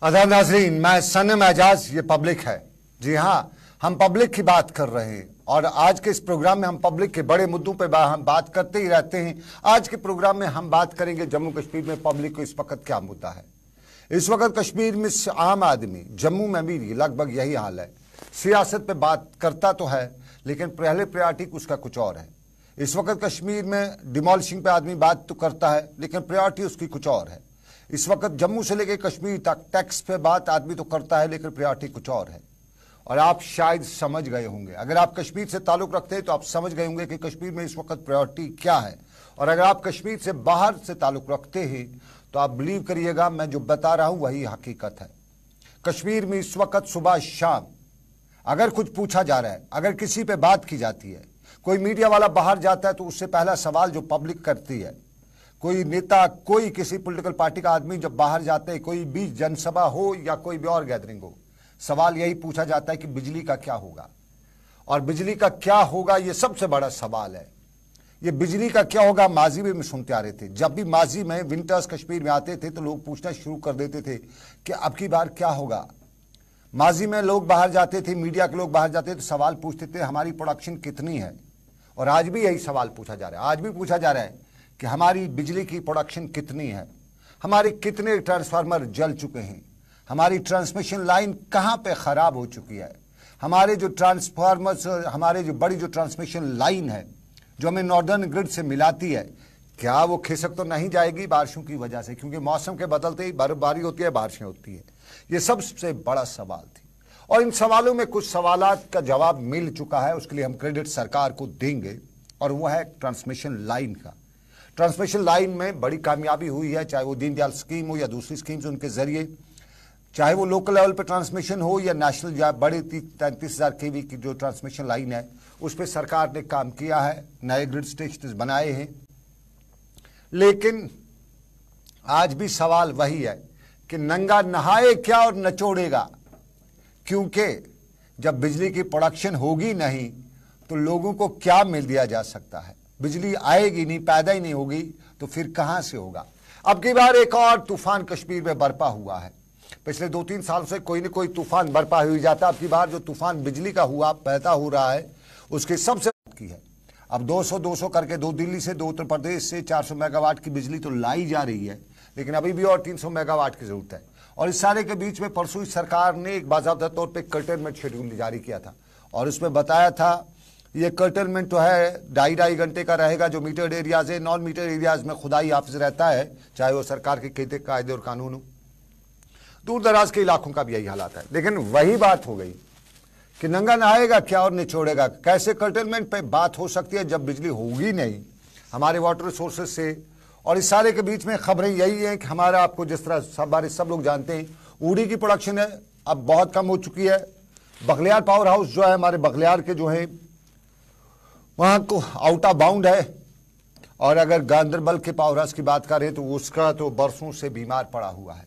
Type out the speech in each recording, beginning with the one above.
आदाब नाजरीन, मैं सनम एजाज, ये पब्लिक है। जी हाँ, हम पब्लिक की बात कर रहे हैं और आज के इस प्रोग्राम में हम पब्लिक के बड़े मुद्दों पे हम बात करते ही रहते हैं। आज के प्रोग्राम में हम बात करेंगे जम्मू कश्मीर में पब्लिक को इस वक्त क्या मुद्दा है। इस वक्त कश्मीर में आम आदमी, जम्मू में भी लगभग यही हाल है। सियासत पे बात करता तो है लेकिन पहले प्रायोरिटी उसका कुछ और है। इस वक्त कश्मीर में डिमोलिशिंग पे आदमी बात तो करता है लेकिन प्रायोरिटी उसकी कुछ और है। इस वक्त जम्मू से लेकर कश्मीर तक टैक्स पे बात आदमी तो करता है लेकिन प्रायोरिटी कुछ और है। और आप शायद समझ गए होंगे, अगर आप कश्मीर से ताल्लुक रखते हैं तो आप समझ गए होंगे कि कश्मीर में इस वक्त प्रायोरिटी क्या है। और अगर आप कश्मीर से बाहर से ताल्लुक रखते हैं तो आप बिलीव करिएगा, मैं जो बता रहा हूं वही हकीकत है। कश्मीर में इस वक्त सुबह शाम अगर कुछ पूछा जा रहा है, अगर किसी पे बात की जाती है, कोई मीडिया वाला बाहर जाता है तो उससे पहला सवाल जो पब्लिक करती है, कोई नेता, कोई किसी पॉलिटिकल पार्टी का आदमी जब बाहर जाते हैं, कोई भी जनसभा हो या कोई भी और गैदरिंग हो, सवाल यही पूछा जाता है कि बिजली का क्या होगा। और बिजली का क्या होगा ये सबसे बड़ा सवाल है। ये बिजली का क्या होगा माजी में सुनते आ रहे थे। जब भी माजी में विंटर्स कश्मीर में आते थे तो लोग पूछना शुरू कर देते थे कि अब की बार क्या होगा। माजी में लोग बाहर जाते थे, मीडिया के लोग बाहर जाते थे तो सवाल पूछते थे हमारी प्रोडक्शन कितनी है। और आज भी यही सवाल पूछा जा रहा है। आज भी पूछा जा रहा है कि हमारी बिजली की प्रोडक्शन कितनी है, हमारे कितने ट्रांसफार्मर जल चुके हैं, हमारी ट्रांसमिशन लाइन कहाँ पे ख़राब हो चुकी है, हमारे जो ट्रांसफार्मर्स, हमारे जो बड़ी जो ट्रांसमिशन लाइन है जो हमें नॉर्दर्न ग्रिड से मिलाती है, क्या वो खिसक तो नहीं जाएगी बारिशों की वजह से, क्योंकि मौसम के बदलते ही बर्फबारी होती है, बारिशें होती है। ये सबसे बड़ा सवाल थी और इन सवालों में कुछ सवालात का जवाब मिल चुका है। उसके लिए हम क्रेडिट सरकार को देंगे और वह है ट्रांसमिशन लाइन का। ट्रांसमिशन लाइन में बड़ी कामयाबी हुई है, चाहे वो दीनदयाल स्कीम हो या दूसरी स्कीम्स उनके जरिए, चाहे वो लोकल लेवल पे ट्रांसमिशन हो या नेशनल या बड़े 33,000 केवी की जो ट्रांसमिशन लाइन है उस पर सरकार ने काम किया है, नए ग्रिड स्टेशन बनाए हैं। लेकिन आज भी सवाल वही है कि नंगा नहाए क्या और नचोड़ेगा, क्योंकि जब बिजली की प्रोडक्शन होगी नहीं तो लोगों को क्या मिल दिया जा सकता है। बिजली आएगी नहीं, पैदा ही नहीं होगी तो फिर कहां से होगा। अब की बार एक और तूफान कश्मीर में बरपा हुआ है। पिछले 2-3 साल से कोई न कोई तूफान बरपा हुई जाता। अब की बार जो तूफान बिजली का हुआ, पैदा हो रहा है, उसकी सबसे की है। अब 200 करके दो दिल्ली से, दो उत्तर प्रदेश से 400 मेगावाट की बिजली तो लाई जा रही है, लेकिन अभी भी और 300 मेगावाट की जरूरत है। और इस सारे के बीच में परसों सरकार ने एक बाज़ाब्ता तौर पर कर्टेलमेंट शेड्यूल जारी किया था और उसमें बताया था ये कर्टेलमेंट तो है 2.5 घंटे का रहेगा। जो मीटर्ड एरियाज है, नॉन मीटर्ड एरियाज में खुदाई हाफिज रहता है, चाहे वो सरकार के कायदे और कानून हो। दूर दराज के इलाकों का भी यही हालात है। लेकिन वही बात हो गई कि नंगा नहाएगा क्या और निचोड़ेगा। कैसे कर्टेलमेंट पे बात हो सकती है जब बिजली होगी नहीं हमारे वाटर रिसोर्सेज से। और इस सारे के बीच में खबरें यही हैं कि हमारा, आपको जिस तरह सब लोग जानते हैं, ऊडी की प्रोडक्शन है अब बहुत कम हो चुकी है। बगलियार पावर हाउस जो है, हमारे बगलियार के जो है वहाँ को आउट ऑफ बाउंड है। और अगर गांधरबल के पावर हाउस की बात करें तो उसका तो बरसों से बीमार पड़ा हुआ है।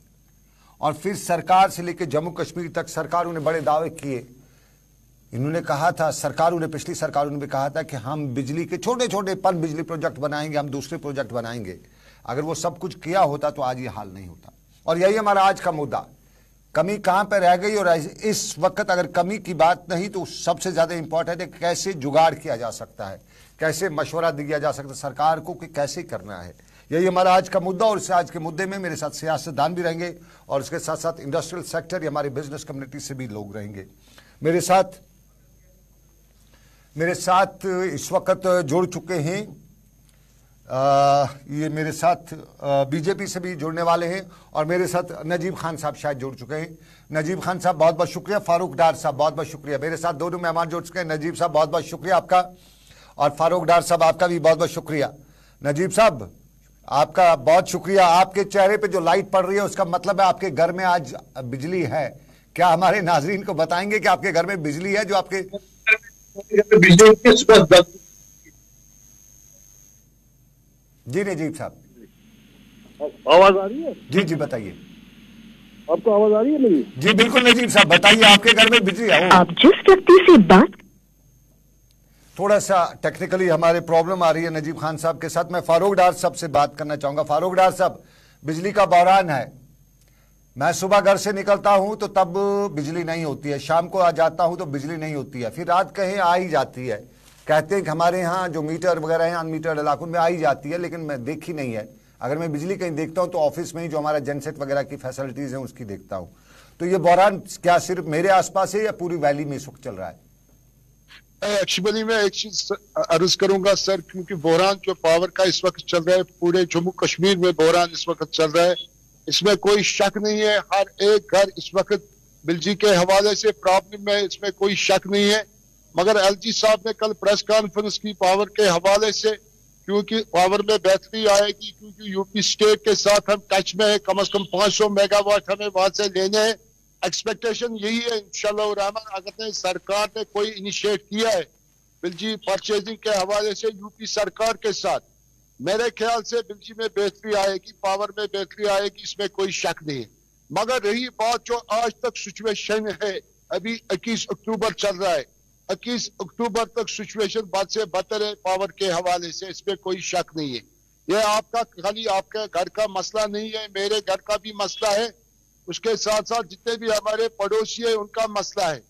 और फिर सरकार से लेकर जम्मू कश्मीर तक सरकारों ने बड़े दावे किए। इन्होंने कहा था, सरकारों ने, पिछली सरकारों ने भी कहा था कि हम बिजली के छोटे छोटे पन बिजली प्रोजेक्ट बनाएंगे, हम दूसरे प्रोजेक्ट बनाएंगे। अगर वो सब कुछ किया होता तो आज ये हाल नहीं होता। और यही हमारा आज का मुद्दा, कमी कहाँ पर रह गई। और इस वक्त अगर कमी की बात नहीं तो सबसे ज्यादा इंपॉर्टेंट है कैसे जुगाड़ किया जा सकता है, कैसे मशवरा दिया जा सकता है सरकार को कि कैसे करना है। यही हमारा आज का मुद्दा। और इस आज के मुद्दे में मेरे साथ सियासतदान भी रहेंगे और इसके साथ साथ इंडस्ट्रियल सेक्टर या हमारी बिजनेस कम्युनिटी से भी लोग रहेंगे। मेरे साथ इस वक्त जुड़ चुके हैं, ये मेरे साथ बीजेपी से भी जुड़ने वाले हैं और मेरे साथ नजीब खान साहब शायद जुड़ चुके हैं। नजीब खान साहब बहुत बहुत शुक्रिया, फारूक डार साहब बहुत बहुत शुक्रिया। मेरे साथ दोनों मेहमान जुड़ चुके हैं। नजीब साहब बहुत बहुत शुक्रिया आपका, और फारूक डार साहब आपका भी बहुत बहुत शुक्रिया। नजीब साहब आपका बहुत शुक्रिया। आपके चेहरे पे जो लाइट पड़ रही है उसका मतलब है आपके घर में आज बिजली है। क्या हमारे नाजरीन को बताएंगे कि आपके घर में बिजली है? जो आपके बिजली जी नजीब साहब, आवाज आ रही है? जी जी बताइए। आपको आवाज आ रही है मेरी? जी बिल्कुल नजीब साहब बताइए, आपके घर में बिजली है? आप जिस व्यक्ति से बात, थोड़ा सा टेक्निकली हमारे प्रॉब्लम आ रही है नजीब खान साहब के साथ। मैं फारूक डार साहब से बात करना चाहूंगा। फारूक डार साहब, बिजली का बहरान है, मैं सुबह घर से निकलता हूं तो तब बिजली नहीं होती है, शाम को आ जाता हूं तो बिजली नहीं होती है, फिर रात कहीं आ ही जाती है। कहते हैं कि हमारे यहाँ जो मीटर वगैरह हैं अनमीटर्ड इलाकों में आ ही जाती है, लेकिन मैं देखी नहीं है। अगर मैं बिजली कहीं देखता हूं तो ऑफिस में ही जो हमारा जनसेट वगैरह की फैसिलिटीज हैं उसकी देखता हूं। तो ये बहरान क्या सिर्फ मेरे आसपास है या पूरी वैली में इस वक्त चल रहा है? एक्चुअली मैं एक चीज अर्ज करूंगा सर, क्योंकि बहरान जो पावर का इस वक्त चल रहा है, पूरे जम्मू कश्मीर में बहरान इस वक्त चल रहा है, इसमें कोई शक नहीं है। हर एक घर इस वक्त बिजली के हवाले से प्रॉब्लम है, इसमें कोई शक नहीं है। मगर एलजी साहब ने कल प्रेस कॉन्फ्रेंस की पावर के हवाले से, क्योंकि पावर में बेहतरी आएगी, क्योंकि यूपी स्टेट के साथ हम टच में है, कम से कम 500 मेगावाट हमें वहां से लेने हैं। एक्सपेक्टेशन यही है इंशाल्लाह रहमान, अगर सरकार ने कोई इनिशिएट किया है बिजली परचेजिंग के हवाले से यूपी सरकार के साथ, मेरे ख्याल से बिजली में बेहतरी आएगी, पावर में बेहतरी आएगी, इसमें कोई शक नहीं है। मगर रही बात जो आज तक सिचुएशन है, अभी 21 अक्टूबर चल रहा है, 21 अक्टूबर तक सिचुएशन बद से बदतर है पावर के हवाले से, इसमें कोई शक नहीं है। यह आपका खाली आपके घर का मसला नहीं है, मेरे घर का भी मसला है, उसके साथ साथ जितने भी हमारे पड़ोसी है उनका मसला है।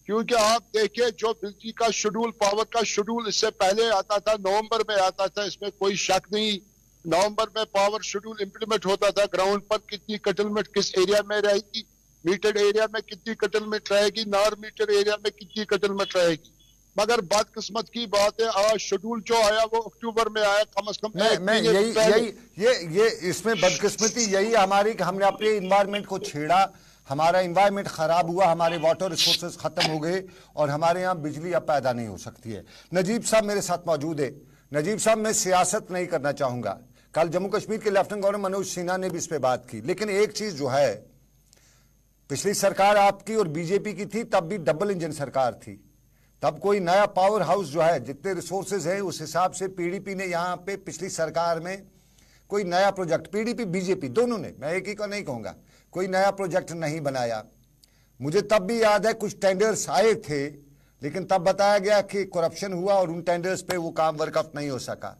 क्योंकि आप देखिए जो बिजली का शेड्यूल, पावर का शेड्यूल इससे पहले आता था, नवंबर में आता था, इसमें कोई शक नहीं। नवंबर में पावर शेड्यूल इंप्लीमेंट होता था, ग्राउंड पर कितनी कटलमेंट किस एरिया में रहेगी, मीटर्ड एरिया में कितनी कटलमेंट रहेगी, नॉन मीटर्ड एरिया में कितनी कटलमेंट रहेगी। मगर बदकिस्मत की बात है, आज शेड्यूल जो आया वो अक्टूबर में आया, कम से कम मैं ये इसमें बदकिस्मती यही हमारी कि हमने अपने इन्वायरमेंट को छेड़ा, हमारा इन्वायरमेंट खराब हुआ, हमारे वाटर रिसोर्सेज खत्म हो गए और हमारे यहाँ बिजली अब पैदा नहीं हो सकती है। नजीब साहब मेरे साथ मौजूद है। नजीब साहब, मैं सियासत नहीं करना चाहूंगा, कल जम्मू कश्मीर के लेफ्टिनेंट गवर्नर मनोज सिन्हा ने भी इस पे बात की, लेकिन एक चीज जो है, पिछली सरकार आपकी और बीजेपी की थी, तब भी डबल इंजन सरकार थी, तब कोई नया पावर हाउस जो है, जितने रिसोर्सेज हैं उस हिसाब से पीडीपी ने यहाँ पे पिछली सरकार में कोई नया प्रोजेक्ट, पीडीपी बीजेपी दोनों ने, मैं एक ही को नहीं कहूंगा, कोई नया प्रोजेक्ट नहीं बनाया। मुझे तब भी याद है कुछ टेंडर्स आए थे, लेकिन तब बताया गया कि करप्शन हुआ और उन टेंडर्स पे वो काम वर्कआउट नहीं हो सका।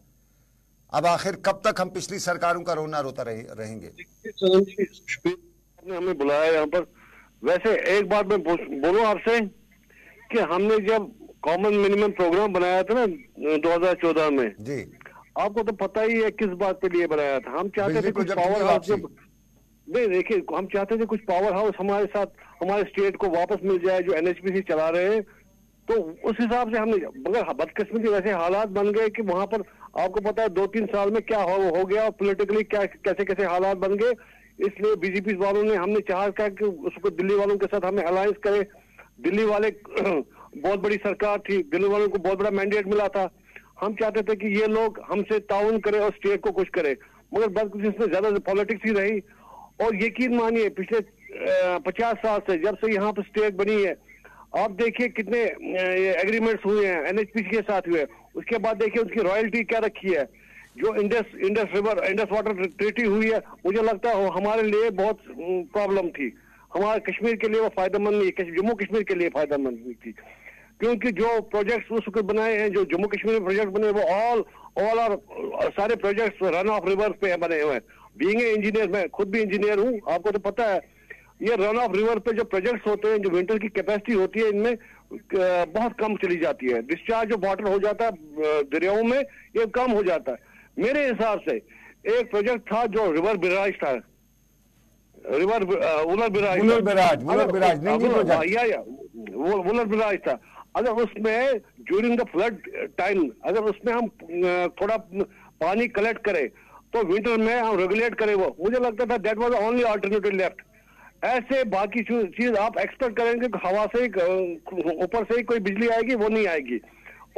अब आखिर कब तक हम पिछली सरकारों का रोना रोता रहेंगे? हमें बुलाया यहाँ पर। वैसे एक बात मैं बोलूं आपसे कि हमने जब कॉमन मिनिमम प्रोग्राम बनाया था ना 2014 में जी, आपको तो पता ही है किस बात पे लिए बनाया था। हम चाहते थे कुछ पावर हाउस, नहीं देखिए, हम चाहते थे कुछ पावर हाउस हमारे साथ, हमारे स्टेट को वापस मिल जाए जो एनएचपीसी चला रहे हैं, तो उस हिसाब से हमने, मगर बदकिस्मती वैसे हालात बन गए कि वहां पर आपको पता है 2-3 साल में क्या हो गया और पॉलिटिकली क्या कैसे कैसे हालात बन गए। इसलिए बीजेपी वालों ने, हमने चाहा कि उसको दिल्ली वालों के साथ हमें अलायंस करे। दिल्ली वाले बहुत बड़ी सरकार थी, दिल्ली वालों को बहुत बड़ा मैंडेट मिला था, हम चाहते थे कि ये लोग हमसे ताउन करे और स्टेट को कुछ करे, मगर बदकिस्मती ज्यादा पॉलिटिक्स ही रही। और यकीन मानिए पिछले 50 साल से, जब से यहाँ पर स्टेट बनी है, आप देखिए कितने एग्रीमेंट्स हुए हैं एनएचपीसी के साथ हुए, उसके बाद देखिए उसकी रॉयल्टी क्या रखी है। जो इंडस वाटर ट्रीटी हुई है, मुझे लगता है हमारे लिए बहुत प्रॉब्लम थी, हमारे कश्मीर के लिए वो फायदेमंद नहीं, जम्मू कश्मीर के लिए फायदेमंद नहीं थी, क्योंकि जो प्रोजेक्ट्स उसको बनाए हैं, जो जम्मू कश्मीर में प्रोजेक्ट बने, वो ऑल और सारे प्रोजेक्ट्स रन ऑफ रिवर पे बने हुए हैं। बीइंग ए इंजीनियर, मैं खुद भी इंजीनियर हूँ, आपको तो पता है, ये रन ऑफ रिवर पे जो प्रोजेक्ट्स होते हैं, जो विंटर की कैपेसिटी होती है, इनमें बहुत कम चली जाती है, डिस्चार्ज जो वाटर हो जाता है दरियाओं में, ये कम हो जाता है। मेरे हिसाब से एक प्रोजेक्ट था जो रिवर बिराज था, वुलर बिराज था। अगर उसमें ड्यूरिंग द फ्लड टाइम, अगर उसमें हम थोड़ा पानी कलेक्ट करें तो विंटर में हम रेगुलेट करें, वो मुझे लगता था that was only alternative left. ऐसे बाकी चीज आप एक्सपेक्ट करेंगे कि हवा से ऊपर से ही कोई बिजली आएगी, वो नहीं आएगी।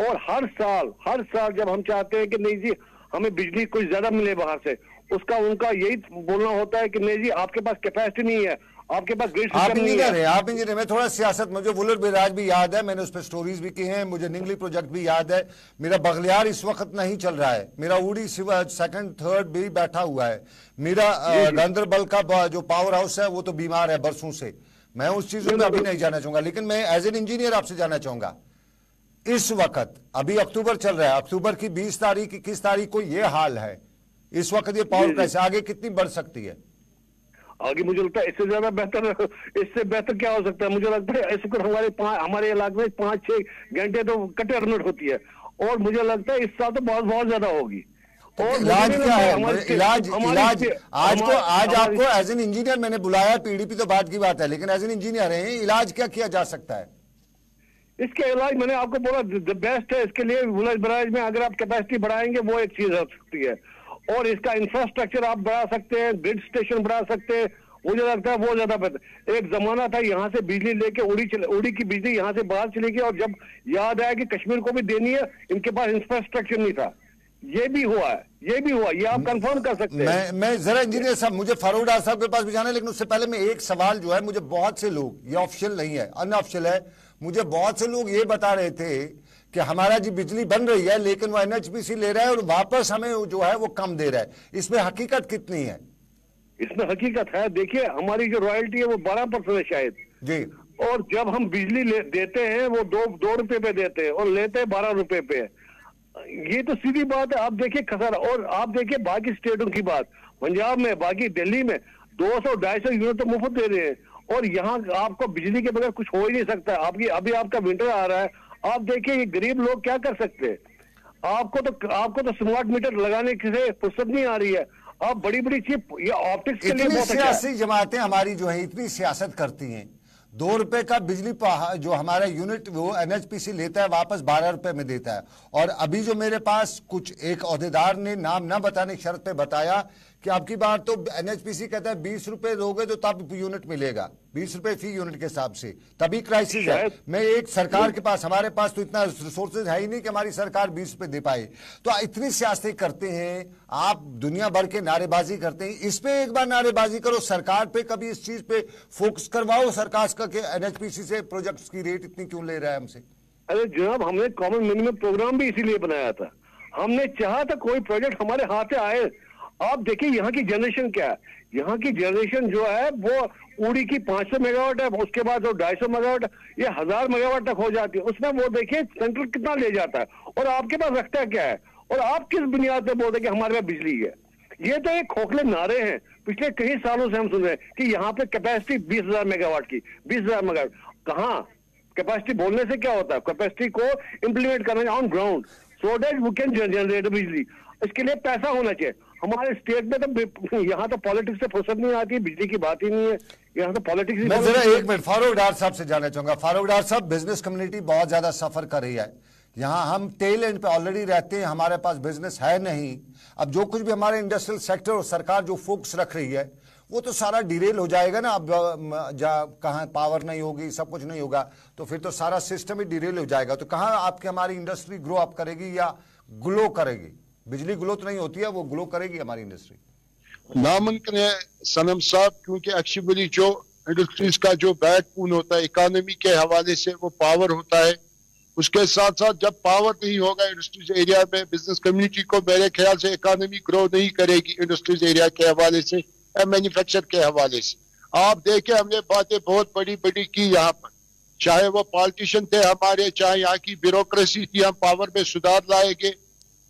और हर साल जब हम चाहते हैं कि नहीं जी हमें बिजली कुछ ज्यादा मिले बाहर से, उसका उनका यही बोलना होता है कि नहीं जी आपके पास कैपेसिटी नहीं है, आपके पास ग्रिड सिस्टम नहीं है। आप इंजीनियर, मैं थोड़ा सियासत, मुझे वुलर बिराज भी याद है, मैंने उस पर स्टोरीज भी की हैं, मुझे निंगली प्रोजेक्ट भी याद है। मेरा बगलियार इस वक्त नहीं चल रहा है, मेरा उड़ी सेकंड थर्ड भी बैठा हुआ है, मेरा गांधरबल का जो पावर हाउस है वो तो बीमार है बरसों से। मैं उस चीजों में अभी नहीं जाना चाहूंगा, लेकिन मैं एज एन इंजीनियर आपसे जानना चाहूंगा, इस वक्त अभी अक्टूबर चल रहा है, अक्टूबर की 20 तारीख, 21 तारीख को ये हाल है, इस वक्त ये पावर कैसे आगे कितनी बढ़ सकती है? आगे मुझे लगता है इससे ज्यादा बेहतर, इससे बेहतर क्या हो सकता है? मुझे लगता है इस वक्त हमारे इलाके में 5-6 घंटे तो कटे रनट होती है, और मुझे लगता है इस साल तो बहुत बहुत ज्यादा होगी। और इलाज क्या है? इलाज आज आपको एज एन इंजीनियर मैंने बुलाया, पीडीपी तो बात की बात है, लेकिन एज एन इंजीनियर है, इलाज क्या किया जा सकता है? इसके इलाज मैंने आपको बोला द बेस्ट है इसके लिए विलेज बराज में अगर आप कैपेसिटी बढ़ाएंगे वो एक चीज हो सकती है, और इसका इंफ्रास्ट्रक्चर आप बढ़ा सकते हैं, ग्रिड स्टेशन बढ़ा सकते हैं, मुझे लगता है वो ज्यादा बेहतर। एक जमाना था यहाँ से बिजली लेके उड़ी की बिजली यहाँ से बाहर चली गई, और जब याद आया कि कश्मीर को भी देनी है, इनके पास इंफ्रास्ट्रक्चर नहीं था। ये भी हुआ है, ये आप कंफर्म कर सकते हैं। मैं जरा इंजीनियर साहब, मुझे फारूक डार साहब के पास भी जाना है, लेकिन उससे पहले मैं एक सवाल जो है, मुझे बहुत से लोग, ये ऑफिशियल नहीं है अनऑफिशियल है, मुझे बहुत से लोग ये बता रहे थे कि हमारा जी बिजली बन रही है लेकिन वो एनएचपीसी ले रहा है और वापस हमें जो है वो कम दे रहा है, इसमें हकीकत कितनी है? इसमें हकीकत है, देखिए हमारी जो रॉयल्टी है वो 12% है शायद जी, और जब हम बिजली देते हैं वो 2 रुपए पे देते हैं और लेते हैं 12 रुपए पे। ये तो सीधी बात है। आप देखिए खसारा, और आप देखिए बाकी स्टेटों की बात, पंजाब में, बाकी दिल्ली में 200-250 यूनिट तो मुफ्त दे रहे हैं, और यहाँ आपको बिजली के बगैर कुछ हो ही नहीं सकता। अभी आपका विंटर आ रहा है, आप देखिए ये गरीब लोग क्या कर सकते हैं। आपको तो स्मार्ट मीटर लगाने की फुर्सत नहीं आ रही है। आप बड़ी चीज, ये ऑप्टिक्स के लिए बहुत अच्छा है। सियासी जमातें हमारी जो है इतनी सियासत करती हैं, 2 रुपए का बिजली जो हमारा यूनिट वो एनएचपीसी लेता है वापस 12 रुपए में देता है, और अभी जो मेरे पास कुछ एक ओहदेदार ने नाम ना बताने की शर्त पे बताया कि आपकी बार तो एनएचपीसी कहता है 20 रुपए दोगे तो तब यूनिट मिलेगा, 20 रुपए फी यूनिट के हिसाब से, तभी क्राइसिस है। मैं एक सरकार के पास, हमारे पास तो इतना रिसोर्सेज है ही नहीं कि हमारी सरकार 20 रुपए दे पाए, तो इतनी सियासत करते हैं आप, दुनिया भर के नारेबाजी करते हैं, इस पे एक बार नारेबाजी करो, सरकार पे कभी इस चीज पे फोकस करवाओ सरकार का कि एनएचपीसी से प्रोजेक्ट्स की रेट इतनी क्यों ले रहा है हमसे। अरे जनाब, हमने कॉमन मिनिमम प्रोग्राम भी इसीलिए बनाया था, हमने चाहा था कोई प्रोजेक्ट हमारे हाथ से आए। आप देखिए यहाँ की जनरेशन क्या है, यहाँ की जनरेशन जो है वो उड़ी की 500 मेगावाट है, उसके बाद वो 250 मेगावाट, ये 1000 मेगावाट तक हो जाती है। उसमें वो देखिए सेंट्रल कितना ले जाता है, और आपके पास रखता क्या है, और आप किस बुनियाद पे बोलते हैं कि हमारे पास बिजली है। ये तो एक खोखले नारे हैं, पिछले कई सालों से हम सुन रहे हैं कि यहाँ पे कैपेसिटी 20,000 मेगावाट की, 20,000 मेगावाट। कहाँ कैपेसिटी बोलने से क्या होता है, कैपेसिटी को इंप्लीमेंट करना on ground so that we can generate बिजली। इसके लिए पैसा होना चाहिए। हमारे स्टेट में तो यहाँ तो पॉलिटिक्स से फुर्सत नहीं आती, बिजली की बात ही नहीं है, यहाँ तो पॉलिटिक्स। मैं जरा एक मिनट फारूक डार साहब से जानना चाहूंगा। फारूक डार साहब, बिजनेस कम्युनिटी बहुत ज्यादा सफर कर रही है, यहाँ हम टेल एंड पे ऑलरेडी रहते हैं, हमारे पास बिजनेस है नहीं। अब जो कुछ भी हमारे इंडस्ट्रियल सेक्टर और सरकार जो फोकस रख रही है वो तो सारा डिरेल हो जाएगा ना। अब कहाँ पावर नहीं होगी, सब कुछ नहीं होगा, तो फिर तो सारा सिस्टम ही डिरेल हो जाएगा। तो कहाँ आपकी हमारी इंडस्ट्री ग्रो अप करेगी या ग्लो करेगी? बिजली ग्लो तो नहीं होती है, वो ग्लो करेगी हमारी इंडस्ट्री? नामुमकिन है सनम साहब, क्योंकि एक्चुअली जो इंडस्ट्रीज का जो बैकबोन होता है इकोनॉमी के हवाले से वो पावर होता है। उसके साथ साथ जब पावर नहीं होगा इंडस्ट्रीज एरिया में, बिजनेस कम्युनिटी को मेरे ख्याल से इकोनॉमी ग्रो नहीं करेगी इंडस्ट्रीज एरिया के हवाले से, मैन्युफैक्चर के हवाले से। आप देखें हमने बातें बहुत बड़ी बड़ी की यहाँ पर, चाहे वो पॉलिटिशियन थे हमारे, चाहे यहाँ की ब्यूरोक्रेसी थी, हम पावर में सुधार लाएंगे,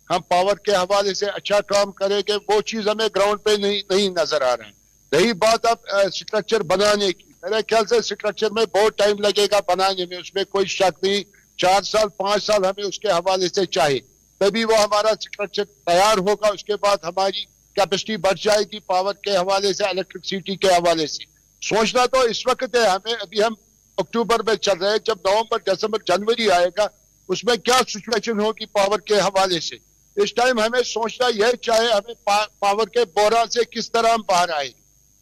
हम पावर के हवाले से अच्छा काम करेंगे, वो चीज हमें ग्राउंड पे नहीं नजर आ रहा है। रही बात अब स्ट्रक्चर बनाने की, मेरे ख्याल से स्ट्रक्चर में बहुत टाइम लगेगा बनाने में, उसमें कोई शक नहीं। 4 साल 5 साल हमें उसके हवाले से चाहिए, तभी वो हमारा स्ट्रक्चर तैयार होगा। उसके बाद हमारी कैपेसिटी बढ़ जाएगी पावर के हवाले से, इलेक्ट्रिसिटी के हवाले से। सोचना तो इस वक्त है हमें, अभी हम अक्टूबर में चल रहे हैं, जब नवंबर दिसंबर जनवरी आएगा उसमें क्या सिचुएशन होगी पावर के हवाले से। इस टाइम हमें सोचना यह चाहे हमें पावर के बोरा से किस तरह हम बाहर आए।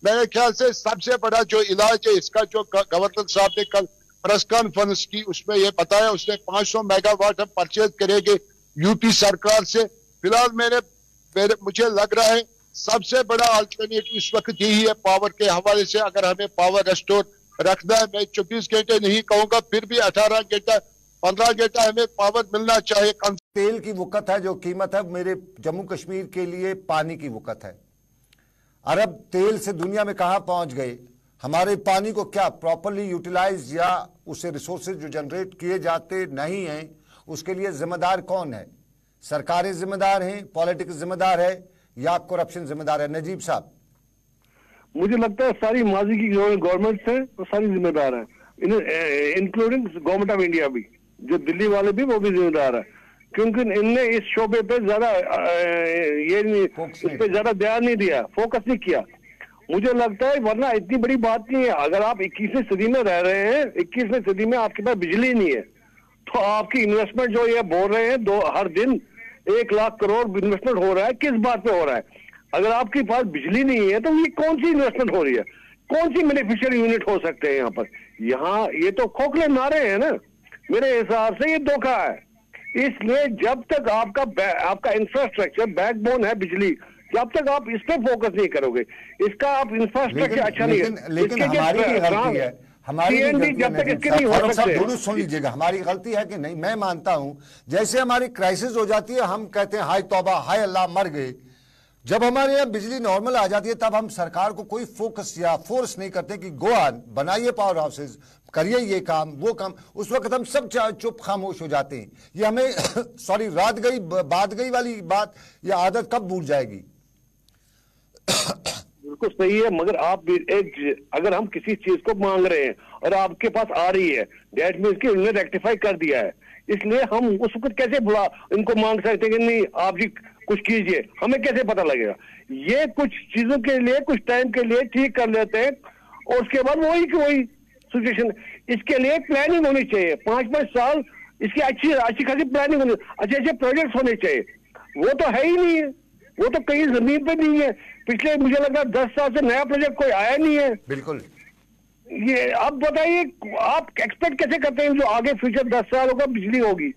मेरे ख्याल से सबसे बड़ा जो इलाज है इसका, जो गवर्नर साहब ने कल प्रेस कॉन्फ्रेंस की उसमें यह बताया, उसने 500 मेगावाट हम परचेज करेंगे यूपी सरकार से। फिलहाल मुझे लग रहा है सबसे बड़ा अल्टरनेटिव इस वक्त यही है पावर के हवाले से। अगर हमें पावर रेस्टोर रखना है, मैं 24 घंटे नहीं कहूंगा, फिर भी 18 घंटा 15 घंटा हमें पावर मिलना चाहिए। तेल की वक़्त है, जो कीमत है मेरे जम्मू कश्मीर के लिए पानी की वक़्त है। अरब तेल से दुनिया में कहां पहुंच गए, हमारे पानी को क्या प्रॉपरली यूटिलाइज या उसे रिसोर्सेज जो जनरेट किए जाते नहीं हैं, उसके लिए जिम्मेदार कौन है? सरकारें जिम्मेदार हैं, पॉलिटिक्स जिम्मेदार है, या करप्शन जिम्मेदार है? नजीब साहब, मुझे लगता है सारी माजी की गवर्नमेंट्स हैं तो सारी जिम्मेदार हैं, इंक्लूडिंग गवर्नमेंट ऑफ इंडिया भी, जो दिल्ली वाले भी वो भी जिम्मेदार है, क्योंकि इनने इस शोबे पे ज्यादा इस पे ज्यादा ध्यान नहीं दिया, फोकस नहीं किया। मुझे लगता है वरना इतनी बड़ी बात नहीं है। अगर आप 21वीं सदी में रह रहे हैं, 21वीं सदी में आपके पास बिजली नहीं है, तो आपकी इन्वेस्टमेंट जो ये बोल रहे हैं हर दिन 1 लाख करोड़ इन्वेस्टमेंट हो रहा है, किस बात पे हो रहा है? अगर आपके पास बिजली नहीं है तो ये कौन सी इन्वेस्टमेंट हो रही है? कौन सी मैन्युफैक्चरिंग यूनिट हो सकते हैं यहाँ पर? यहाँ ये तो खोखले नारे हैं ना, मेरे हिसाब से ये धोखा है। इसलिए जब तक आपका इंफ्रास्ट्रक्चर बैकबोन है बिजली, जब तक आप इस पे फोकस नहीं करोगे, इसका आप इंफ्रास्ट्रक्चर अच्छा नहीं है। लेकिन हमारी गलती है, हमारी जब तक इसके नहीं हो सकते। सुन लीजिएगा, हमारी गलती है कि नहीं, मैं मानता हूं जैसे हमारी क्राइसिस हो जाती है हम कहते हैं हाय तौबा हाय अल्लाह मर गए। जब हमारे यहाँ बिजली नॉर्मल आ जाती है तब हम सरकार को कोई फोकस या फोर्स नहीं करते कि गो ऑन, बनाइए पावर हाउसेज, करिए ये काम वो काम। उस वक्त हम सब चुप खामोश हो जाते हैं। ये हमें सॉरी रात गई बात गई वाली बात, ये आदत कब भूल जाएगी? बिल्कुल सही है, मगर आप अगर हम किसी चीज को मांग रहे हैं और आपके पास आ रही है, दैट मींस कि उन्होंने रेक्टिफाई कर दिया है, इसलिए हम उस वक्त कैसे इनको मांग सकते हैं कि नहीं आप जी कुछ कीजिए? हमें कैसे पता लगेगा? ये कुछ चीजों के लिए कुछ टाइम के लिए ठीक कर लेते हैं और उसके बाद वही की वही सिचुएशन। इसके लिए प्लानिंग होनी चाहिए, 5-5 साल इसकी अच्छी खासी प्लानिंग होनी, अच्छे प्रोजेक्ट होने चाहिए। वो तो है ही नहीं है, वो तो कहीं जमीन पे नहीं है। पिछले मुझे लगा 10 साल से नया प्रोजेक्ट कोई आया नहीं है। बिल्कुल। ये आप बताइए, आप एक्सपेक्ट कैसे करते हैं जो आगे फ्यूचर 10 साल होगा बिजली होगी?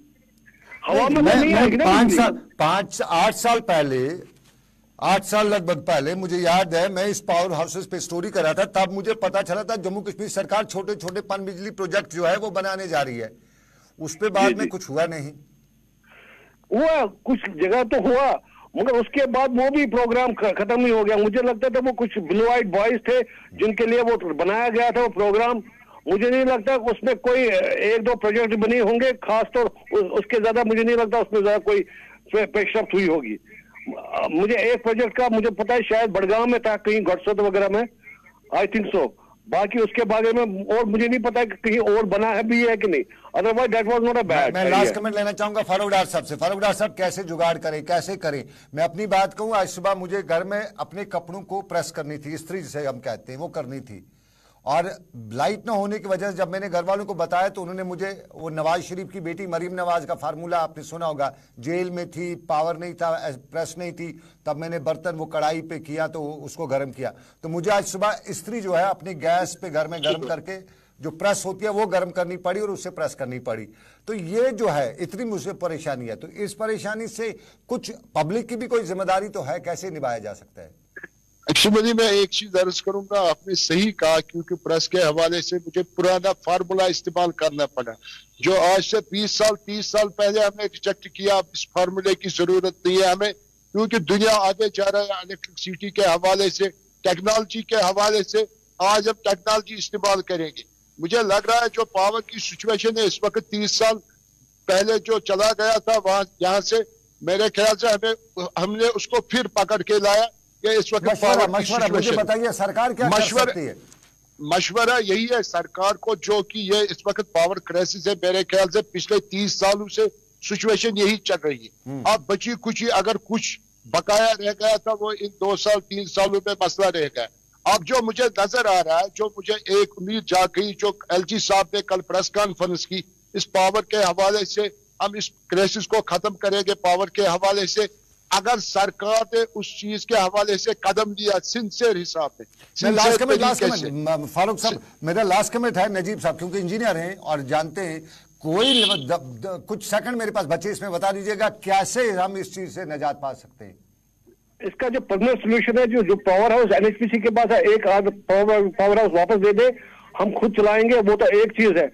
हवा में नहीं आएगी ना। 8 साल पहले, 8 साल लगभग पहले मुझे याद है मैं इस पावर हाउसेस पे स्टोरी कर रहा था, तब मुझे पता चला था जम्मू कश्मीर सरकार छोटे छोटे पन बिजली प्रोजेक्ट जो है वो बनाने जा रही है। उस पे बाद में कुछ हुआ नहीं। हुआ कुछ जगह तो हुआ, मगर उसके बाद वो भी प्रोग्राम खत्म ही हो गया। मुझे लगता था वो कुछ ब्लू आइड बॉयज थे जिनके लिए वो बनाया गया था वो प्रोग्राम। मुझे नहीं लगता उसमें कोई 1-2 प्रोजेक्ट बने होंगे, खास तौर उसके ज्यादा मुझे नहीं लगता उसमें ज्यादा कोई पेशरफ्त हुई होगी। मुझे एक प्रोजेक्ट का मुझे पता है शायद बड़गांव में था, कहीं गढ़सोत वगैरह में, आई थिंक सो। बाकी उसके बारे में और मुझे नहीं पता कि कहीं और बना है भी है कि नहीं। Otherwise that was not a bad. मैं लास्ट कमेंट लेना चाहूंगा फारूक डार साहब से। फारूक डार साहब कैसे जुगाड़ करें, कैसे करें? मैं अपनी बात कहूं, आज सुबह मुझे घर में अपने कपड़ों को प्रेस करनी थी, इस्त्री जिसे हम कहते हैं वो करनी थी, और लाइट ना होने की वजह से जब मैंने घर वालों को बताया तो उन्होंने मुझे वो नवाज शरीफ की बेटी मरीम नवाज का फार्मूला आपने सुना होगा, जेल में थी, पावर नहीं था, प्रेस नहीं थी, तब मैंने बर्तन वो कढ़ाई पे किया तो उसको गर्म किया। तो मुझे आज सुबह इस्त्री जो है अपनी गैस पे घर में गर्म करके जो प्रेस होती है वो गर्म करनी पड़ी और उससे प्रेस करनी पड़ी। तो ये जो है इतनी मुझे परेशानी है, तो इस परेशानी से कुछ पब्लिक की भी कोई जिम्मेदारी तो है, कैसे निभाया जा सकता है? एक्चुअली मैं एक चीज अर्ज करूंगा, आपने सही कहा, क्योंकि प्रेस के हवाले से मुझे पुराना फार्मूला इस्तेमाल करना पड़ा जो आज से 30 साल पहले हमने रिजेक्ट किया। अब इस फार्मूले की जरूरत नहीं है हमें, क्योंकि दुनिया आगे जा रहा है इलेक्ट्रिसिटी के हवाले से, टेक्नोलॉजी के हवाले से। आज हम टेक्नोलॉजी इस्तेमाल करेंगे। मुझे लग रहा है जो पावर की सिचुएशन है इस वक्त 30 साल पहले जो चला गया था वहां, यहाँ से मेरे ख्याल से हमने उसको फिर पकड़ के लाया। इस वक्त मशवरा मुझे बताइए सरकार क्या कर सकती है? मशवरा यही है सरकार को, जो कि ये इस वक्त पावर क्राइसिस है, मेरे ख्याल से पिछले 30 सालों से सिचुएशन यही चल रही है। अब बची कुछ अगर कुछ बकाया रह गया था वो इन 2 साल 3 सालों में मसला रह गया। अब जो मुझे नजर आ रहा है, जो मुझे एक उम्मीद जाग गई, जो एलजी साहब ने कल प्रेस कॉन्फ्रेंस की, इस पावर के हवाले से हम इस क्राइसिस को खत्म करेंगे पावर के हवाले से। अगर सरकार ने उस चीज के हवाले से कदम लिया सिंसियर हिसाब से। लास्ट कमेंट फारूक साहब, मेरा लास्ट कमेंट है नजीब साहब, क्योंकि इंजीनियर हैं और जानते हैं, कोई कुछ सेकंड मेरे पास बचे, इसमें बता दीजिएगा कैसे हम इस चीज से निजात पा सकते हैं? इसका जो परमानेंट सोल्यूशन है, जो पावर हाउस एनएचपीसी के पास है, एक आध पावर हाउस वापस दे दे, हम खुद चलाएंगे, वो तो एक चीज है।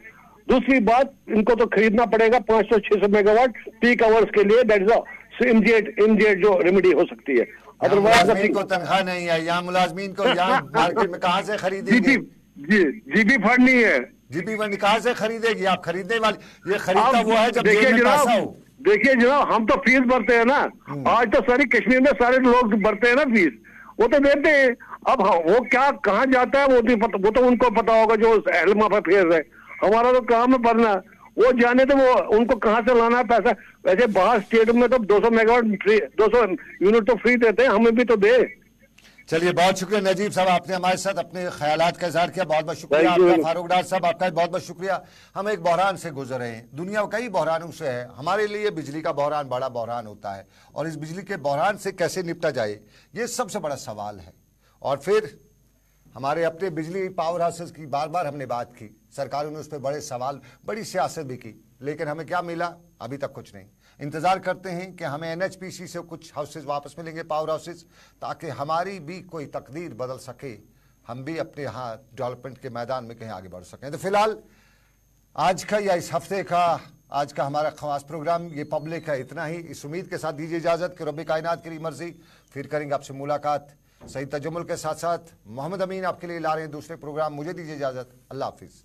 दूसरी बात, इनको तो खरीदना पड़ेगा 500-600 मेगावाट पीक आवर्स के लिए। दैट इज इमीडिएट जो रेमेडी हो सकती है। अदरवाइज को तनख्वाह नहीं है, यहाँ मुलाजमीन को यहाँ मार्केट में कहाँ से खरीदेंगे? जीबी फंड नहीं है, जीबी फंड कहाँ से खरीदेगी? आप खरीदने वाले, ये खरीदता वो है जब जेब में पैसा हो। देखिए जनाब, हम तो फीस भरते हैं ना, आज तो सारी कश्मीर में सारे लोग भरते हैं ना फीस, वो तो देते हैं। अब वो क्या कहाँ जाता है वो तो उनको पता होगा जो एलमा पे फेर रहे। हमारा तो काम है भरना, वो जाने तो वो उनको कहाँ से लाना है पैसा। वैसे बाहर स्टेट में तो 200 मेगावाट फ्री, 200 यूनिट तो फ्री देते हैं, हमें भी तो दे। चलिए बहुत शुक्रिया नजीब साहब, आपने हमारे साथ अपने ख्यालात का इजहार किया, बहुत बहुत शुक्रिया आपका। फारूक डार साहब आपका बहुत बहुत शुक्रिया। हम एक बहरान से गुजर रहे हैं, दुनिया कई बहरानों से है, हमारे लिए बिजली का बहरान बड़ा बहरान होता है और इस बिजली के बहरान से कैसे निपटा जाए ये सबसे बड़ा सवाल है। और फिर हमारे अपने बिजली पावर हाउसेस की बार बार हमने बात की, सरकारों ने उस पर बड़े सवाल बड़ी सियासत भी की, लेकिन हमें क्या मिला? अभी तक कुछ नहीं। इंतजार करते हैं कि हमें एनएचपीसी से कुछ हाउसेज वापस मिलेंगे, पावर हाउसेज, ताकि हमारी भी कोई तकदीर बदल सके, हम भी अपने यहाँ डेवलपमेंट के मैदान में कहीं आगे बढ़ सकें। तो फिलहाल आज का या इस हफ्ते का आज का हमारा खास प्रोग्राम ये पब्लिक है, इतना ही। इस उम्मीद के साथ दीजिए इजाजत कि रब्बे कायनात की मर्जी, फिर करेंगे आपसे मुलाकात सही तजम्मुल के साथ साथ। मोहम्मद अमीन आपके लिए ला रहे हैं दूसरे प्रोग्राम, मुझे दीजिए इजाजत, अल्लाह हाफिज।